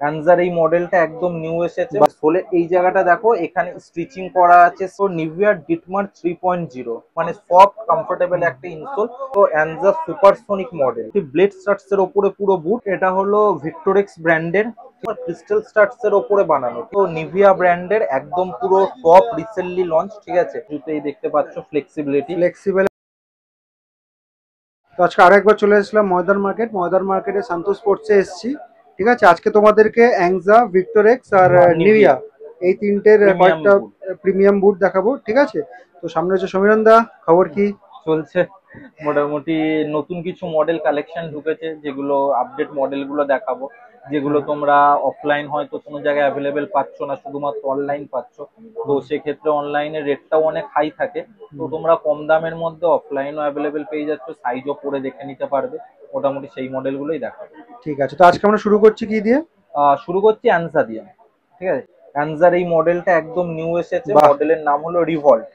অ্যানজার এই মডেলটা একদম নিউ এসেছে। সোলের এই জায়গাটা দেখো, এখানে স্টিচিং করা আছে। সো নিভিয়া ডিটমার 3.0, মানে সফট কমফোর্টেবল একটা ইনসোল। তো অ্যানজার সুপারসোনিক মডেল, ব্লেড স্টাডস এর ওপরে পুরো বুট। এটা হলো ভিক্টোরেক্স ব্র্যান্ডের ক্রিস্টাল স্টাডস এর ওপরে বানানো। তো নিভিয়া ব্র্যান্ডের একদম পুরো টপ রিসেন্টলি লঞ্চ, ঠিক আছে। জুতোই দেখতে পাচ্ছ ফ্লেক্সিবিলিটি। ফ্লেক্সিবল। তো আজকে আরেকবার চলে এসেছিলাম ময়দান মার্কেটে সন্তোষ স্পোর্টসে এসেছি। ঠিক আছে, আজকে তোমাদেরকে অ্যাংজা, ভিক্টোরেক্স আর নিভিয়া এই তিনটের প্রিমিয়াম কয়েকটা বুট প্রিমিয়াম বুট দেখাবো। ঠিক আছে, তো সামনে হচ্ছে সমীরণ দা, খবর কি? চলছে। মোটামুটি নতুন কিছু মডেল কালেকশন ঢুকেছে, যেগুলো আপডেট মডেলগুলো দেখাবো, যেগুলো হ্যাঁ। তোমরা অফলাইন হয়তো কোনো জায়গায় অ্যাভেলেবেল পাচ্ছ না, শুধুমাত্র অনলাইন পাচ্ছ। তো সেক্ষেত্রে অনলাইনে রেটটাও অনেক হাই থাকে। তো তোমরা কম দামের মধ্যে অফলাইনও অ্যাভেলেবেল পেয়ে যাচ্ছ, সাইজও পরে দেখে নিতে পারবে। মোটামুটি সেই মডেলগুলোই দেখাবো। ঠিক আছে, তো আজকে আমরা শুরু করছি কি দিয়ে? শুরু করছি অ্যানসা দিয়ে। ঠিক আছে, অ্যানসার এই মডেলটা একদম নিউ এসেছে। বাহ, মডেলের নাম হলো রিভল্ট।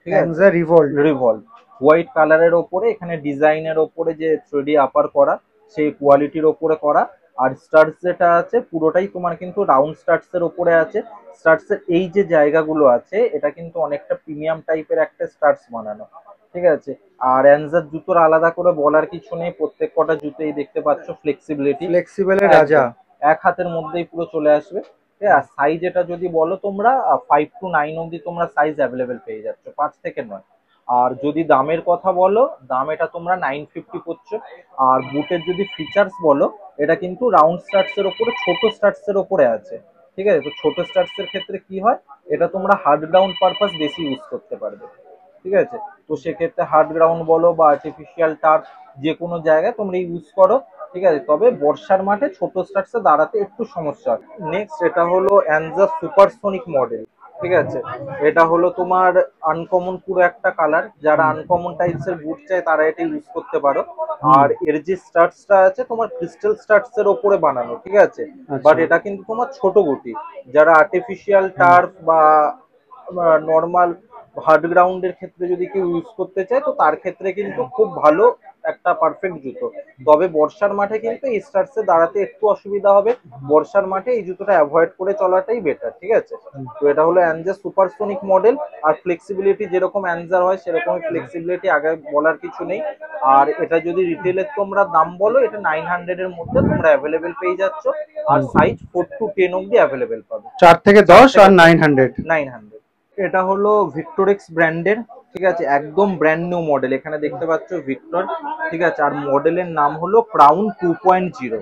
ঠিক আছে, অ্যাংজা রিভল্ট। রিভলভ। হোয়াইট কালারের ওপরে এখানে ডিজাইনের ওপরে যে থ্রিডি আপার করা, সেই কোয়ালিটির ওপরে করা। আর স্টার্স যেটা আছে পুরোটাই তোমার কিন্তু রাউন্ড স্টার্স এর ওপরে আছে। স্টার্স এর এই যে জায়গাগুলো আছে, এটা কিন্তু অনেকটা প্রিমিয়াম টাইপের একটা স্টার্স বানানো। ঠিক আছে, আর অ্যানজার জুতোর আলাদা করে বলার কিছু নেই, প্রত্যেক কটা জুতোই দেখতে পাচ্ছ ফ্লেক্সিবিলিটি। ফ্লেক্সিবলের রাজা। একদম এক হাতের মধ্যেই পুরো চলে আসবে। ঠিক আছে, আর সাইজ এটা যদি বলো তোমরা 5 to 9 অব্দি তোমরা সাইজ অ্যাভেলেবেল পেয়ে যাচ্ছ, 5 থেকে 9। আর যদি দামের কথা বলো, দাম এটা তোমরা 950 পড়ছো। আর বুটের যদি ফিচার্স বলো, এটা কিন্তু রাউন্ড স্টাডস এর ওপরে ছোট স্টাডস এর ওপরে আছে। ঠিক আছে, তো ছোট স্টাডস এর ক্ষেত্রে কি হয়, এটা তোমরা হার্ড গ্রাউন্ড পারপাস বেশি ইউজ করতে পারবে। ঠিক আছে, তো সেক্ষেত্রে হার্ড গ্রাউন্ড বলো বা আর্টিফিশিয়াল টার্ফ, যে কোনো জায়গায় তোমরা ইউজ করো। ঠিক আছে, তবে বর্ষার মাঠে ছোট স্টার্টসে দাঁড়াতে একটু সমস্যা হয়। নেক্সট এটা হলো অ্যানজা সুপারসোনিক মডেল। ঠিক আছে, এটা হলো তোমার আনকমন পুরো একটা কালার। যারা হুম। আনকমন টাইপস এর বুট চায় তারা এটা ইউজ করতে পারো। হুম। আর এর যে স্টার্টসটা আছে তোমার ক্রিস্টাল স্টার্টস এর ওপরে বানানো। ঠিক আছে, বাট আচ্ছা। এটা কিন্তু তোমার ছোট গুটি। যারা আর্টিফিশিয়াল হুম। টার্ফ বা নর্মাল হার্ড গ্রাউন্ডের ক্ষেত্রে যদি কেউ ইউজ করতে চায়, তো তার ক্ষেত্রে কিন্তু খুব ভালো একটা পারফেক্ট জুতো। তবে বর্ষার মাঠে কিন্তু এই স্টার্টসে দাঁড়াতে একটু অসুবিধা হবে। বর্ষার মাঠে এই জুতোটা অ্যাভয়েড করে চলাটাই বেটার। ঠিক আছে, হুম। তো এটা হলো অ্যানজার সুপারসোনিক মডেল। আর ফ্লেক্সিবিলিটি যেরকম অ্যানজার হয় সেরকমই ফ্লেক্সিবিলিটি, আগে বলার কিছু নেই। আর এটা যদি রিটেলের তোমরা দাম বলো, এটা 900 এর মধ্যে তোমরা অ্যাভেলেবেল পেয়ে যাচ্ছ। আর হুম। সাইজ 4 to 10 অব্দি অ্যাভেলেবেল পাবে। 4 থেকে 10 আর 900। 900। এটা হলো ভিক্টোরেক্স ব্র্যান্ডের। ঠিক আছে, একদম ব্র্যান্ড নিউ মডেল, এখানে দেখতে পাচ্ছ ভিক্টর। ঠিক আছে, আর মডেলের নাম হলো ক্রাউন 2.0।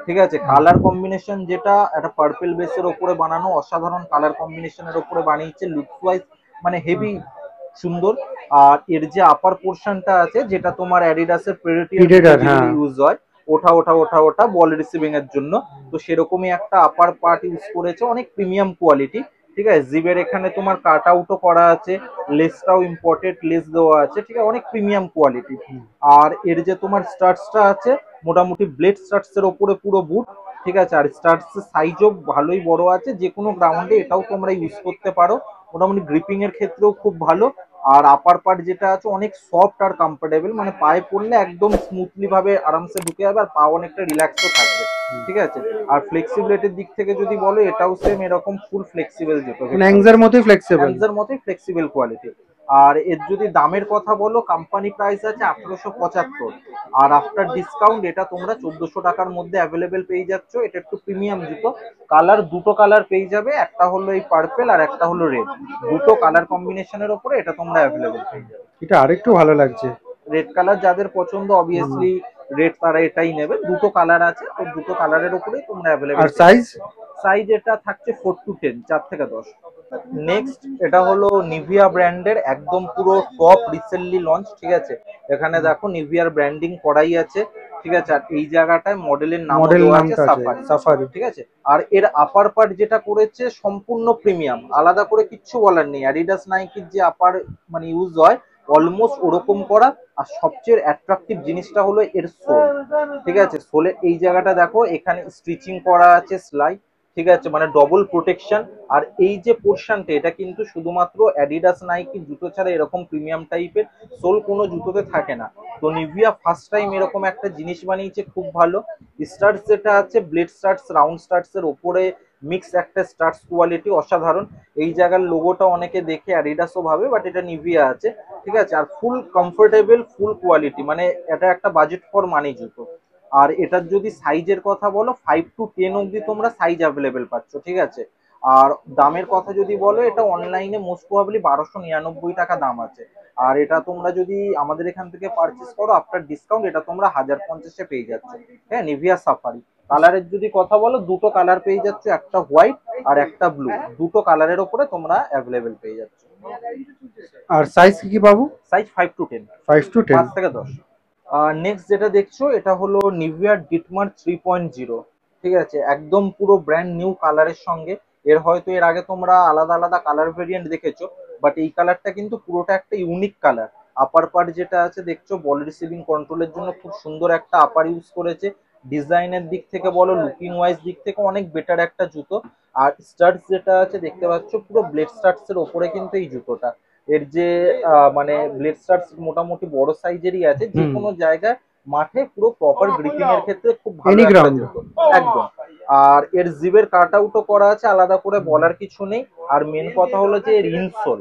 ঠিক আছে, কালার কম্বিনেশন যেটা একটা পার্পেল বেসের ওপরে বানানো, অসাধারণ কালার কম্বিনেশনের ওপরে বানিয়েছে। লুকস ওয়াইজ মানে হেভি সুন্দর। আর এর যে আপার পোর্শনটা আছে, যেটা তোমার অ্যাডিডাসের প্রেডেটর বুটে প্রিডেটর, যেগুলো হ্যাঁ। ইউজ হয়, ওঠা ওঠা ওঠা ওঠা বল রিসিভিং এর জন্য, তো সেরকমই একটা আপার পার্ট ইউজ করেছে, অনেক প্রিমিয়াম কোয়ালিটি। ঠিক আছে, জিবের এখানে তোমার কাট আউটও করা আছে, লেসটাও ইম্পর্টেন্ট লেস দেওয়া আছে। ঠিক আছে, অনেক প্রিমিয়াম কোয়ালিটি। আর এর যে তোমার স্টার্টসটা আছে, মোটামুটি ব্লেড স্টার্টস এর ওপরে পুরো বুট। ঠিক আছে, আর স্টার্টস সাইজও ভালোই বড় আছে, যে কোনো গ্রাউন্ডে এটাও তোমরা ইউজ করতে পারো। মোটামুটি গ্রিপিং এর ক্ষেত্রেও খুব ভালো। আর আপার পার্ট যেটা আছে অনেক সফট আর কমফোর্টেবল, মানে পায়ে পড়লে একদম স্মুথলি ভাবে আরামসে ঢুকে যাবে, আর পা অনেকটা রিল্যাক্সও থাকবে। ঠিক আছে, আর ফ্লেক্সিবিলিটির দিক থেকে যদি বলো, এটাও সেম এরকম ফুল ফ্লেক্সিবল জুতো, মানে অ্যাংজার মতোই ফ্লেক্সিবল। হ্যান্ডসের মতোই ফ্লেক্সিবল কোয়ালিটি। আর এর যদি দামের কথা বলো, কোম্পানি প্রাইস আছে 1875। আর আফটার ডিসকাউন্ট এটা তোমরা 1400 টাকার মধ্যে অ্যাভেলেবেল পেয়ে যাচ্ছ। এটা একটু প্রিমিয়াম জুতো। কালার দুটো কালার পেয়ে যাবে, একটা হলো এই পার্পেল আর একটা হলো রেড। দুটো কালার কম্বিনেশনের ওপরে এটা তোমরা অ্যাভেলেবেল পেয়ে যাবে। এটা আরেকটু ভালো লাগছে। রেড কালার যাদের পছন্দ, হুম। অবভিয়াসলি রেড, তারা এটাই নেবে। দুটো কালার আছে, তো দুটো কালারের উপরেই তোমরা আর অ্যাভেলেবেল পেয়ে সাইজ? যাবে। সাইজ এটা থাকছে 4 to 10, 4 থেকে 10। নেক্সট এটা হলো নিভিয়া ব্র্যান্ডের একদম পুরো টপ রিসেন্টলি লঞ্চ। ঠিক আছে, এখানে দেখো নিভিয়ার ব্র্যান্ডিং করাই আছে। ঠিক আছে, আর এই জায়গাটায় মডেলের নামও মডেল দেওয়া আছে নামটা আছে সাফারি। সাফারি। ঠিক আছে, আর এর আপার পার্ট যেটা করেছে সম্পূর্ণ প্রিমিয়াম, আলাদা করে কিচ্ছু বলার নেই। অ্যাডিডাস নাইকির যে আপার মানে ইউজ হয়, অলমোস্ট ওরকম করা। আর সবচেয়ে অ্যাট্রাকটিভ জিনিসটা হলো এর সোল। ঠিক আছে, সোলের এই জায়গাটা দেখো, এখানে স্টিচিং করা আছে সেলাই। ঠিক আছে, মানে ডবল প্রোটেকশন। আর এই যে পোর্শনটা, এটা কিন্তু শুধুমাত্র অ্যাডিডাস নাইকি জুতো ছাড়া এরকম প্রিমিয়াম টাইপের সোল কোনো জুতোতে থাকে না। তো নিভিয়া ফার্স্ট টাইম এরকম একটা জিনিস বানিয়েছে, খুব ভালো। স্টার্টস যেটা আছে, ব্লেড স্টার্টস রাউন্ড স্টার্টস এর ওপরে মিক্স একটা স্টার্টস, কোয়ালিটি অসাধারণ। এই জায়গার লোগোটা অনেকে দেখে অ্যাডিডাসও ভাবে, বাট এটা নিভিয়া আছে, ঠিক আছে। আর ফুল কমফোর্টেবল, ফুল কোয়ালিটি, মানে এটা একটা বাজেট ফর মানি জুতো। আর এটার যদি সাইজের কথা বলো, 5 to 10 অব্দি তোমরা সাইজ অ্যাভেলেবেল পাচ্ছ, ঠিক আছে। আর দামের কথা যদি বলো, এটা অনলাইনে মোস্ট প্রবাবলি 1299 টাকা দাম আছে। আর এটা তোমরা যদি আমাদের এখান থেকে পারচেস করো আফটার ডিসকাউন্ট, এটা তোমরা 1050-এ পেয়ে যাচ্ছ। হ্যাঁ, নিভিয়া সাফারি। কালারের যদি কথা বলো, দুটো কালার পেয়ে যাচ্ছ, একটা হোয়াইট আর একটা ব্লু। দুটো কালারের ওপরে তোমরা অ্যাভেলেবেল পেয়ে যাচ্ছ। আর সাইজ কি কি পাবো? Size 5 to 10, 5 to 10। 5 থেকে 10। নেক্সট যেটা দেখছো, এটা হলো নিভিয়া ডিটমার 3.0, ঠিক আছে। একদম পুরো ব্র্যান্ড নিউ কালারের সঙ্গে। হয়তো এর আগে তোমরা আলাদা আলাদা কালার ভেরিয়েন্ট দেখেছো, বাট এই কালারটা কিন্তু পুরোটা একটা ইউনিক কালার। আপার পার্ট যেটা আছে দেখছো, বল রিসিভিং কন্ট্রোলের জন্য খুব সুন্দর একটা আপার ইউজ করেছে। ডিজাইনের দিক থেকে বলো, লুকিং ওয়াইজ দিক থেকে অনেক বেটার একটা জুতো। আর স্টার্টস যেটা আছে দেখতে পাচ্ছ, পুরো ব্লেড স্টার্টস এর ওপরে কিন্তু এই জুতোটা। এর যে মানে ব্লেড স্টার্টস মোটামুটি বড় সাইজেরই আছে, যে কোনো জায়গায় মাঠে পুরো প্রপার গ্রিপিং এর ক্ষেত্রে খুব ভালো একটা জুতো, একদম। আর এর জিবের কাট আউটও করা আছে, আলাদা করে বলার কিছু নেই। আর মেন কথা হলো যে এর ইনসোল,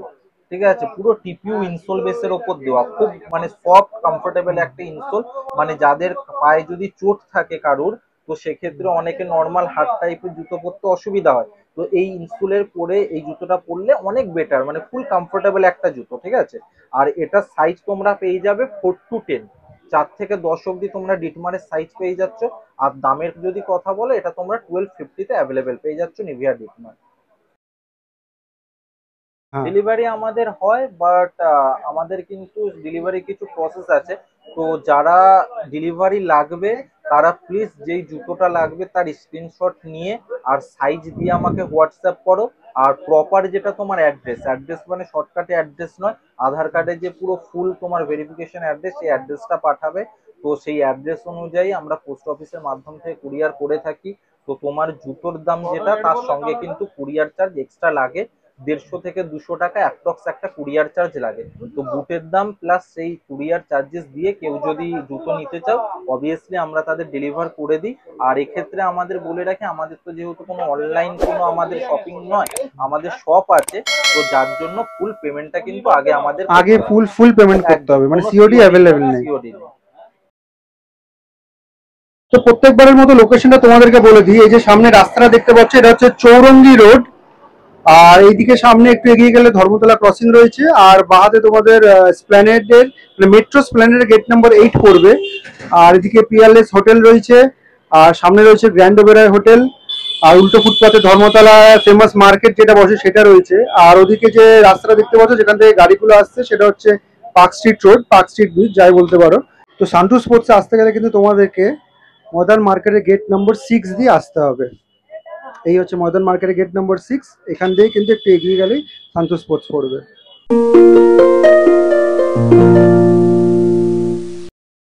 ঠিক আছে, পুরো টিপিউ ইনসোল বেসের ওপর দেওয়া, খুব মানে সফট কমফোর্টেবল একটা ইনসোল। মানে যাদের পায়ে যদি চোট থাকে কারুর, তো সেক্ষেত্রে অনেকে নর্মাল হার্ড টাইপের জুতো পরতে অসুবিধা হয়। তো এই ইনসোলের পরে এই জুতোটা পরলে অনেক বেটার, মানে ফুল কমফোর্টেবল একটা জুতো, ঠিক আছে। আর এটা সাইজ তোমরা পেয়ে যাবে 4 to 10, 4 থেকে 10 অব্দি তোমরা ডিটমারের সাইজ পেয়ে যাচ্ছ। আর দামের যদি কথা বলো, এটা তোমরা 1250-তে অ্যাভেলেবেল পেয়ে যাচ্ছ নিভিয়া ডিটমার। ডেলিভারি আমাদের হয়, বাট আমাদের কিন্তু ডেলিভারি কিছু প্রসেস আছে। তো যারা ডেলিভারি লাগবে, তারা প্লিজ যেই জুতোটা লাগবে তার স্ক্রিনশট নিয়ে আর সাইজ দিয়ে আমাকে হোয়াটসঅ্যাপ করো। আর প্রপার যেটা তোমার অ্যাড্রেস, অ্যাড্রেস মানে শর্টকাটে অ্যাড্রেস নয়, আধার কার্ডে যে পুরো ফুল তোমার ভেরিফিকেশন অ্যাড্রেস, সেই অ্যাড্রেসটা পাঠাবে। তো সেই অ্যাড্রেস অনুযায়ী আমরা পোস্ট অফিসের মাধ্যম থেকে কুরিয়ার করে থাকি। তো তোমার জুতোর দাম যেটা, তার সঙ্গে কিন্তু কুরিয়ার চার্জ এক্সট্রা লাগে, 150 থেকে 200 টাকা অ্যাপ্রক্স একটা কুরিয়ার চার্জ লাগে। তো বুটের দাম প্লাস সেই কুরিয়ার চার্জেস দিয়ে কেউ যদি জুতো নিতে চাও, অবভিয়াসলি আমরা তাদের ডেলিভার করে দিই। আর এক্ষেত্রে আমাদের বলে রাখি, আমাদের তো যেহেতু কোনো অনলাইন কোনো আমাদের শপিং নয়, আমাদের শপ আছে। তো যার জন্য ফুল পেমেন্টটা কিন্তু আগে ফুল পেমেন্ট করতে হবে, মানে সিওডি অ্যাভেলেবেল নেই। সিওডি। তো প্রত্যেকবারের মতো লোকেশনটা তোমাদেরকে বলে দিই। এই যে সামনে রাস্তাটা দেখতে পাচ্ছ, এটা হচ্ছে চৌরঙ্গি রোড। আর এইদিকে সামনে একটু এগিয়ে গেলে ধর্মতলা ক্রসিং রয়েছে, আর বাহাতে তোমাদের স্প্ল্যানেডের মেট্রো স্প্ল্যানেডের গেট নাম্বার 8 পড়বে। আর এদিকে পিয়ারলেস হোটেল রয়েছে, আর সামনে রয়েছে গ্র্যান্ড ওবেরয় হোটেল। আর উল্টো ফুটপাতে ধর্মতলা ফেমাস মার্কেট যেটা বসে সেটা রয়েছে। আর ওদিকে যে রাস্তাটা দেখতে পাচ্ছ যেখান থেকে গাড়িগুলো আসছে, সেটা হচ্ছে park street road, park street bridge যাই বলতে পারো। তো সান্টু স্পোর্টসে আসতে গেলে কিন্তু তোমাদেরকে মডার্ন মার্কেটের গেট নম্বর 6 দিয়ে আসতে হবে। এই হচ্ছে মডার্ন মার্কেটের গেট নম্বর 6। এখান দিয়ে কিন্তু একটু এগিয়ে গেলেই সান্টু স্পোর্টস পড়বে।